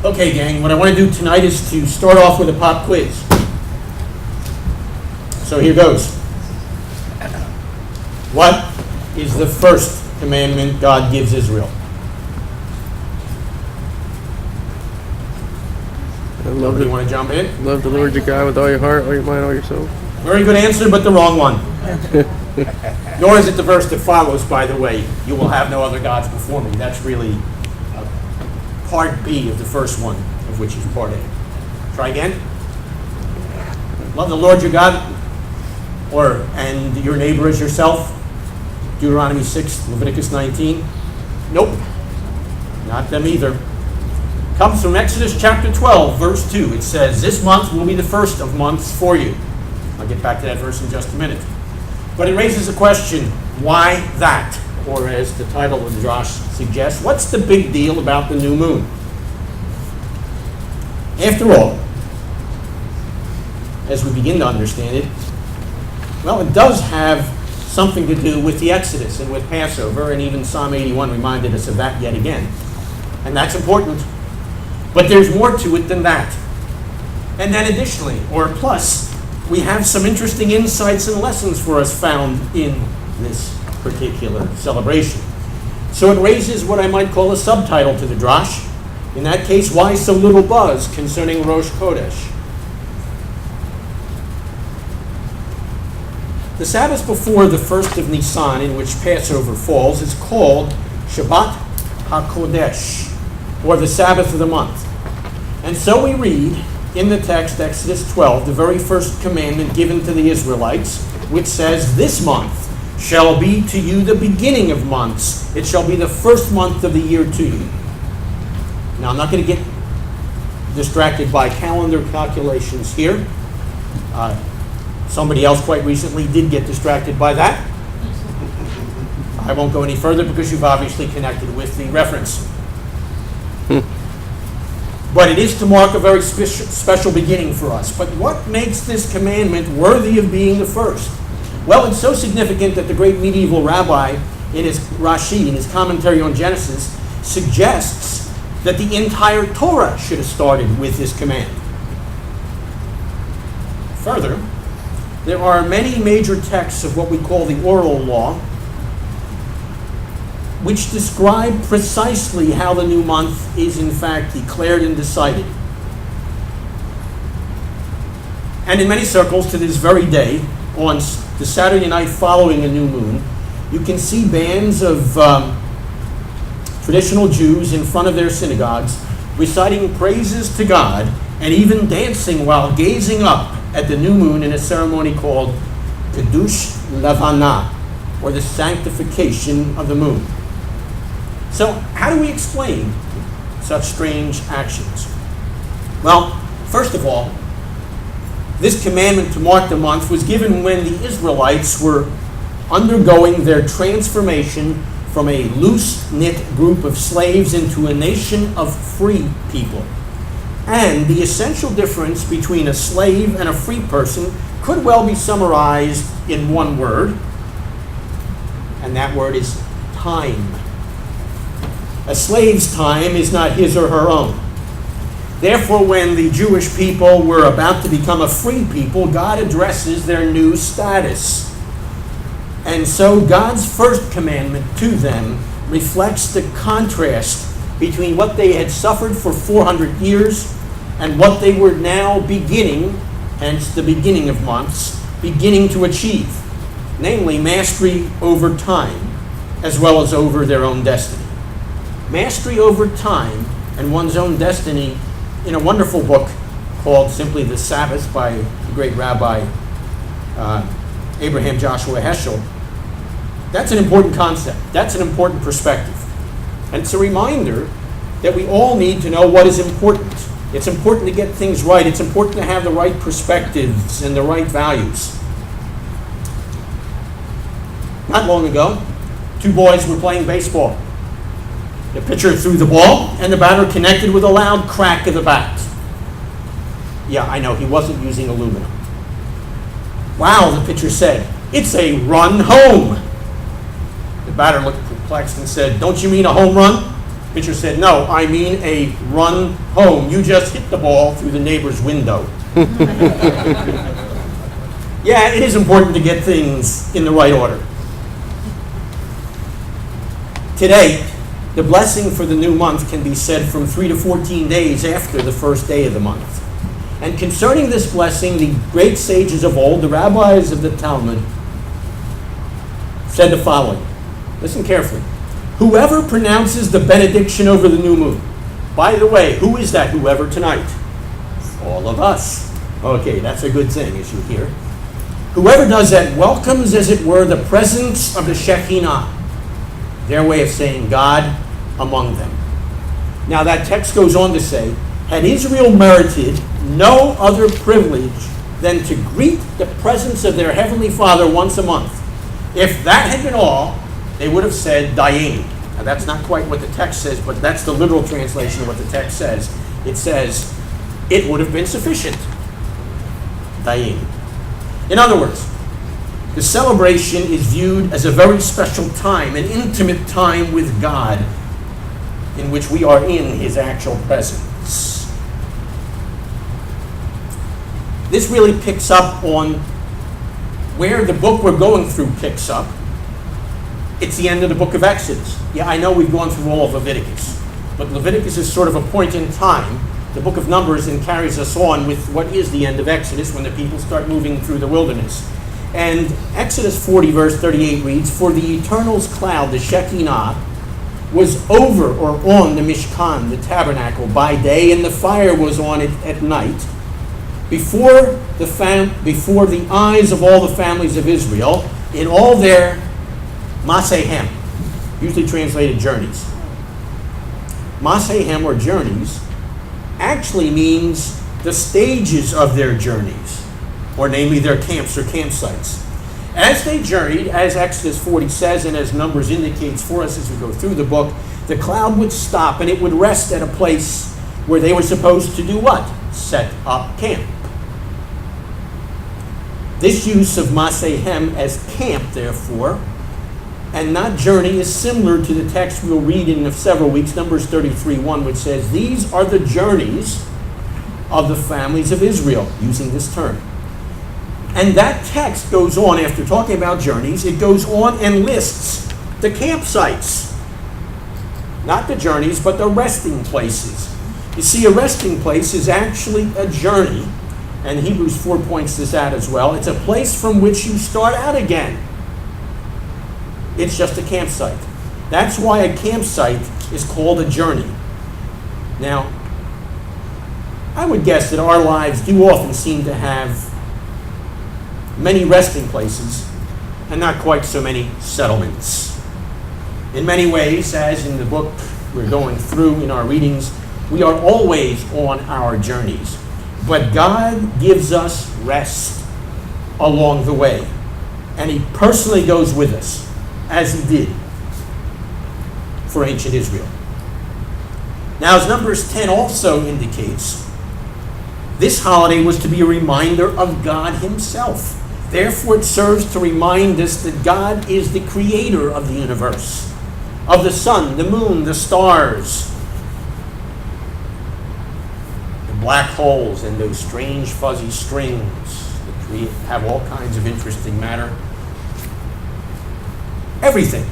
Okay, gang, what I want to do tonight is to start off with a pop quiz. So here goes. What is the first commandment God gives Israel? You want to jump in? Love the Lord your God with all your heart, all your mind, all your soul. Very good answer, but the wrong one. Nor is it the verse that follows, by the way. You will have no other gods before me. That's really part B of the first one, of which is part A. Try again. Love the Lord your God, and your neighbor as yourself. Deuteronomy 6, Leviticus 19. Nope. Not them either. Comes from Exodus chapter 12, verse 2. It says, "This month will be the first of months for you." I'll get back to that verse in just a minute. But it raises a question, why that? Or as the title of the Drash suggests, what's the big deal about the new moon? After all, as we begin to understand it, well, it does have something to do with the Exodus and with Passover, and even Psalm 81 reminded us of that yet again. And that's important. But there's more to it than that. And then additionally, or plus, we have some interesting insights and lessons for us found in this particular celebration. So it raises what I might call a subtitle to the Drash. In that case, why so little buzz concerning Rosh Chodesh? The Sabbath before the first of Nisan, in which Passover falls, is called Shabbat HaKodesh, or the Sabbath of the month. And so we read in the text, Exodus 12, the very first commandment given to the Israelites, which says, "This month shall be to you the beginning of months. It shall be the first month of the year to you." Now, I'm not going to get distracted by calendar calculations here. Somebody else quite recently did get distracted by that. I won't go any further because you've obviously connected with the reference. But it is to mark a very special beginning for us. But what makes this commandment worthy of being the first? Well, it's so significant that the great medieval rabbi, in his Rashi, in his commentary on Genesis, suggests that the entire Torah should have started with this command. Further, there are many major texts of what we call the oral law, which describe precisely how the new month is in fact declared and decided. And in many circles to this very day, on the Saturday night following a new moon, you can see bands of traditional Jews in front of their synagogues reciting praises to God and even dancing while gazing up at the new moon in a ceremony called Kiddush Levana, or the sanctification of the moon. So, how do we explain such strange actions? Well, first of all, this commandment to mark the month was given when the Israelites were undergoing their transformation from a loose-knit group of slaves into a nation of free people. And the essential difference between a slave and a free person could well be summarized in one word, and that word is time. A slave's time is not his or her own. Therefore, when the Jewish people were about to become a free people, God addresses their new status. And so God's first commandment to them reflects the contrast between what they had suffered for 400 years and what they were now beginning, hence the beginning of months, beginning to achieve, namely mastery over time as well as over their own destiny. Mastery over time and one's own destiny, in a wonderful book called simply The Sabbath by the great Rabbi Abraham Joshua Heschel. That's an important concept. That's an important perspective. And it's a reminder that we all need to know what is important. It's important to get things right. It's important to have the right perspectives and the right values. Not long ago, two boys were playing baseball. The pitcher threw the ball, and the batter connected with a loud crack of the bat. Yeah, I know, he wasn't using aluminum. "Wow," the pitcher said, "it's a run home." The batter looked perplexed and said, "Don't you mean a home run?" Fischer said, no, I mean a run home. You just hit the ball through the neighbor's window. Yeah, it is important to get things in the right order. Today, the blessing for the new month can be said from 3 to 14 days after the first day of the month. And concerning this blessing, the great sages of old, the rabbis of the Talmud, said the following. Listen carefully. Whoever pronounces the benediction over the new moon. By the way, who is that whoever tonight? All of us. Okay, that's a good thing, as you hear. Whoever does that welcomes, as it were, the presence of the Shekinah. Their way of saying God among them. Now that text goes on to say, had Israel merited no other privilege than to greet the presence of their Heavenly Father once a month. If that had been all, they would have said, Dayin. Now that's not quite what the text says, but that's the literal translation of what the text says. It says, it would have been sufficient. Dayin. In other words, the celebration is viewed as a very special time, an intimate time with God, in which we are in His actual presence. This really picks up on where the book we're going through picks up. It's the end of the book of Exodus. Yeah, I know we've gone through all of Leviticus, but Leviticus is sort of a point in time. The book of Numbers then carries us on with what is the end of Exodus, when the people start moving through the wilderness. And Exodus 40, verse 38 reads, for the Eternal's cloud, the Shekinah, was over or on the Mishkan, the tabernacle, by day, and the fire was on it at night, before the eyes of all the families of Israel, in all their Masehem, usually translated journeys. Masehem, or journeys, actually means the stages of their journeys, or namely their camps or campsites. As they journeyed, as Exodus 40 says, and as Numbers indicates for us as we go through the book, the cloud would stop and it would rest at a place where they were supposed to do what? Set up camp. This use of Masehem as camp, therefore, and not journey, is similar to the text we'll read in several weeks, Numbers 33:1, which says, these are the journeys of the families of Israel, using this term. And that text goes on, after talking about journeys, it goes on and lists the campsites. Not the journeys, but the resting places. You see, a resting place is actually a journey, and Hebrews 4 points this out as well. It's a place from which you start out again. It's just a campsite. That's why a campsite is called a journey. Now, I would guess that our lives do often seem to have many resting places and not quite so many settlements. In many ways, as in the book we're going through in our readings, we are always on our journeys. But God gives us rest along the way. And He personally goes with us, as He did for ancient Israel. Now, as Numbers 10 also indicates, this holiday was to be a reminder of God Himself. Therefore, it serves to remind us that God is the creator of the universe, of the sun, the moon, the stars, the black holes, and those strange fuzzy strings that have all kinds of interesting matter. Everything.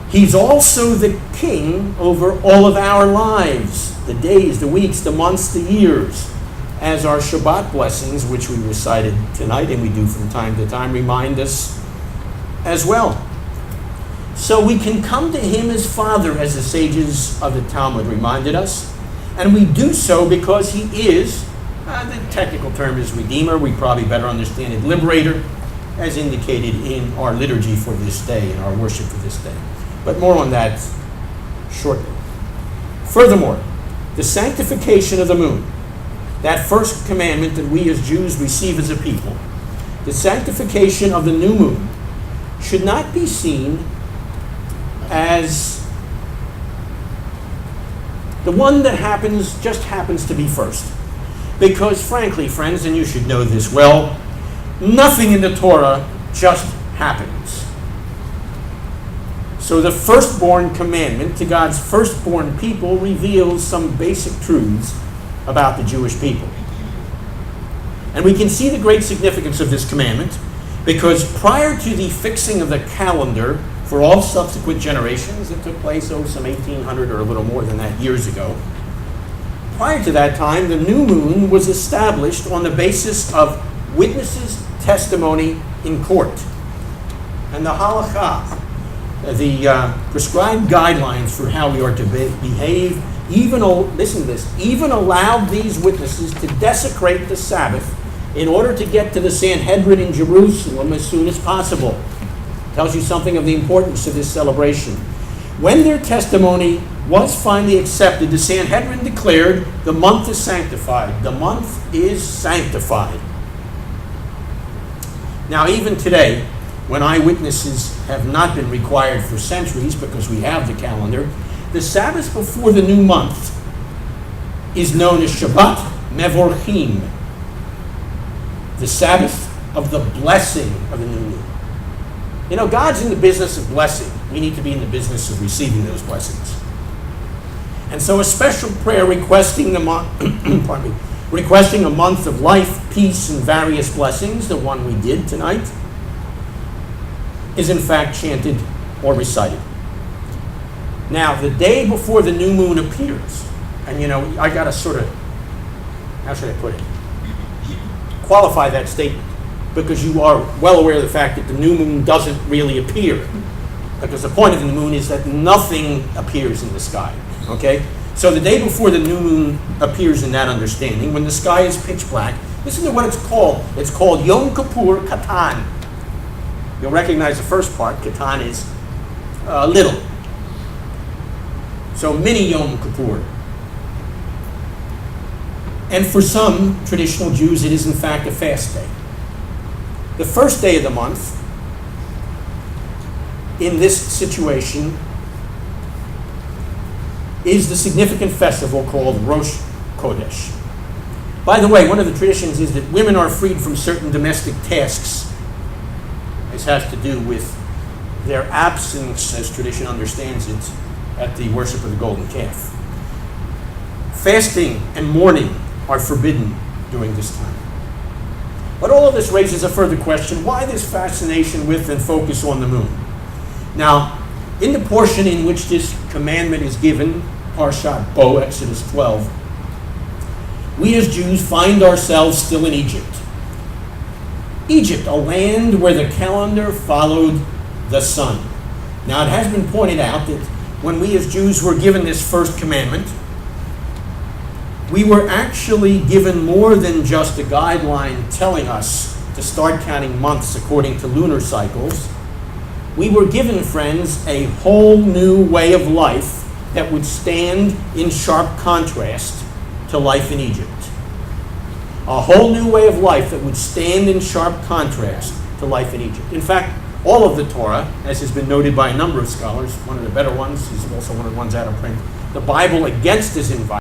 He's also the king over all of our lives, the days, the weeks, the months, the years, as our Shabbat blessings, which we recited tonight and we do from time to time, remind us as well. So we can come to Him as Father, as the sages of the Talmud reminded us, and we do so because He is, the technical term is Redeemer, we probably better understand it, Liberator, as indicated in our liturgy for this day, in our worship for this day. But more on that shortly. Furthermore, the sanctification of the moon, that first commandment that we as Jews receive as a people, the sanctification of the new moon should not be seen as the one that just happens to be first. Because frankly, friends, and you should know this well, nothing in the Torah just happens. So the firstborn commandment to God's firstborn people reveals some basic truths about the Jewish people. And we can see the great significance of this commandment because prior to the fixing of the calendar for all subsequent generations that took place, some 1800 or a little more than that years ago, prior to that time, the new moon was established on the basis of witnesses' testimony in court. And the halakha, the prescribed guidelines for how we are to behave, listen to this, even allowed these witnesses to desecrate the Sabbath in order to get to the Sanhedrin in Jerusalem as soon as possible. Tells you something of the importance of this celebration. When their testimony was finally accepted, the Sanhedrin declared the month is sanctified. The month is sanctified. Now, even today, when eyewitnesses have not been required for centuries because we have the calendar, the Sabbath before the new month is known as Shabbat Mevorchim, the Sabbath of the blessing of the new moon. You know, God's in the business of blessing. We need to be in the business of receiving those blessings. And so a special prayer requesting requesting a month of life, peace, and various blessings, the one we did tonight, is in fact chanted or recited. Now, the day before the new moon appears, and you know, I got to sort of, how should I put it, qualify that statement, because you are well aware of the fact that the new moon doesn't really appear, because the point of the new moon is that nothing appears in the sky, okay? So the day before the new moon appears in that understanding, when the sky is pitch black, listen to what it's called. It's called Yom Kippur Katan. You'll recognize the first part. Katan is little. So mini Yom Kippur. And for some traditional Jews, it is in fact a fast day. The first day of the month, in this situation, is the significant festival called Rosh Chodesh. By the way, one of the traditions is that women are freed from certain domestic tasks. This has to do with their absence, as tradition understands it, at the worship of the golden calf. Fasting and mourning are forbidden during this time. But all of this raises a further question: why this fascination with and focus on the moon? Now, in the portion in which this commandment is given, Parshat Bo, Exodus 12, we as Jews find ourselves still in Egypt. Egypt, a land where the calendar followed the sun. Now, it has been pointed out that when we as Jews were given this first commandment, we were actually given more than just a guideline telling us to start counting months according to lunar cycles. We were given, friends, a whole new way of life that would stand in sharp contrast to life in Egypt. A whole new way of life that would stand in sharp contrast to life in Egypt. In fact, all of the Torah, as has been noted by a number of scholars, one of the better ones, is also one of the ones out of print, the Bible against this environment